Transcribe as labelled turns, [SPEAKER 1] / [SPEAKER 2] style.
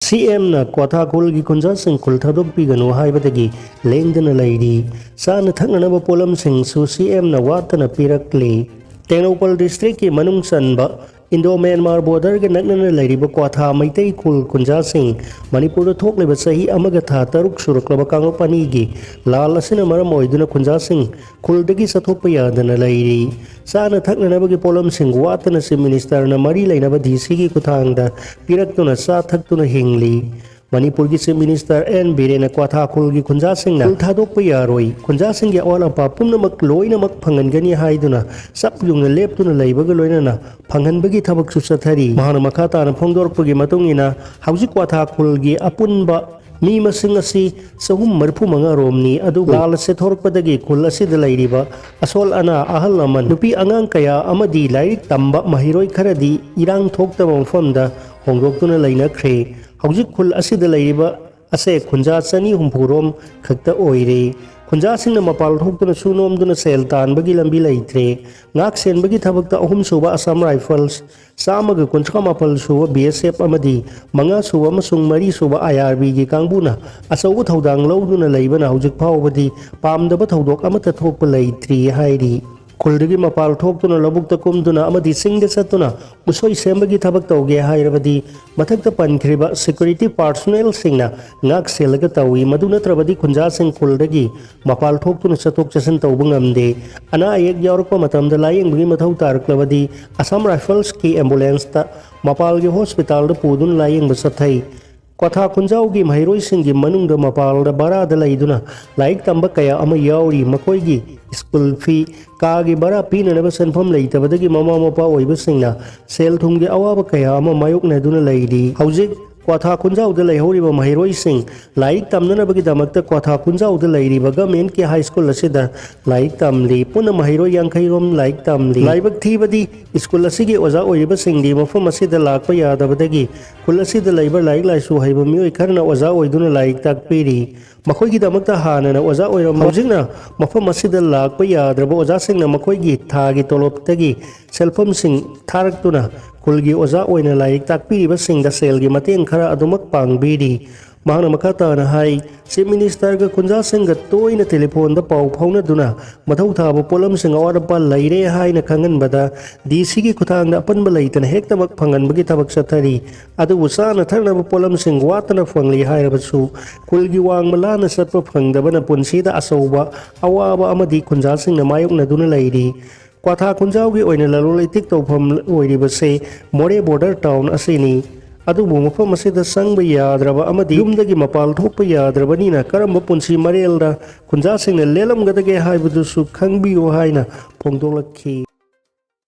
[SPEAKER 1] CM na Kwathakul gi kunja sing kul thadok piganu haibadagi lengdana lairi sana thanganaba polam sing su CM na watana pirakli Tengnoupal district ki manung sanba Indo-Myanmar border ke naknana lairiba Kwatha Maitai Kul kunja sing Manipur thok leba sahi amaga tha taruk suruklaba kangopani gi lal asina maram oiduna kunja sing kul dagi sathokpa yadana lairi sana thaknanaba gi polam sing watana si minister na mari lainaba DC gi kuthangda piraktuna sa thaktuna hingli Manipur ki Chief Minister N Biren Kwathakul gi kunja sing na kul thadokpa yaroi kunja sing gi awala pa pumnamak loinamak phangangani haiduna sap yungna leptuna leibaga loinana phanghanbagi thabak su sathari mahana makhata na phongdorpagi matungina hauji Kwathakul gi apunba mi masing asi sahum marfu manga romni adu lal se thorpadagi kul asid lairiba asol ana ahal laman nupi angang kaya amadi laik tamba mahiroi kharadi irang thokta mafamda hongdoktuna laina khre Haujik kul asida laiba ase kunja chani humpurom khakta oire kunja singna mapal thoktuna sunom duna sel tan bagi lambi laitre ngak sen bagi thabakta ahum suba Assam Rifles samaga kuncha mapal suba BSF amadi manga suba masung mari suba IRB gi kangbuna asawu thodang lawduna laibana haujik phawbadi pamdaba thodok amata thokpa laitri hairi Kuldagi mapal thoktuna labukta kumduna amadi singda satuna usoi sembagi thabak tawge hairabadi mathakta pankriba security personnel singna ngak selaga tawi maduna trabadi kunja sing kuldagi mapal thoktuna satok chasan tawbangamde ana ayek yaurpa matamda layeng bagi mathau tarklabadi Assam Rifles ki ambulance ta mapal gi hospital da pudun layeng basathai Kwatha kunjau gi mahiroi singi manung da mapal da bara da laiduna laik tamba kaya ama yauri makoi gi school fee ka gi bara pina na sanfam leitabadagi mama mapa oiba singna sel thum gi awaba kaya ama mayuk na duna laidi haujik Kwatha kunjau da laihoriba mahiroi sing laik tamna bagi damakta Kwatha kunjau da lairiba government ki high school asida laik tamli puna mahiroi yangkai rom laik tamli laibak thibadi school asigi oja oiba singdi mafam asida lakpa yadabadagi kul asida laiba laik laisu haiba mioi kharna oja oiduna laik takpiri makoi gi damakta hana na oja oiram haujikna mafam asida lakpa yadraba oja singna makoi gi thagi toloptagi selfam sing tharaktuna kulgi oja oina laik takpiriba singda selgi mateng khara adumak pangbiri mahana makhata na hai Chief Minister ga kunja singga toina telephone da pau phauna duna mathau thaba polam sing awarpa laire hai na khangan bada DC gi kuthang na panba laitana hektamak phangan bagi thabak sathari adu usana tharna polam sing watana phangli hairabasu kulgi wang malana satpa phangdabana punsida asauba awaba amadi kunja sing na mayok na duna lairi Kwatha kunjau gi oina lalolaitik tawpham oiribase More border town asini adubu mafam asida sangba yadraba amadi yumdagi mapal thokpa yadrabanina karamba punsi marelda kunja singna lelam gadage haibudu su khangbiyo haina phongdolakhi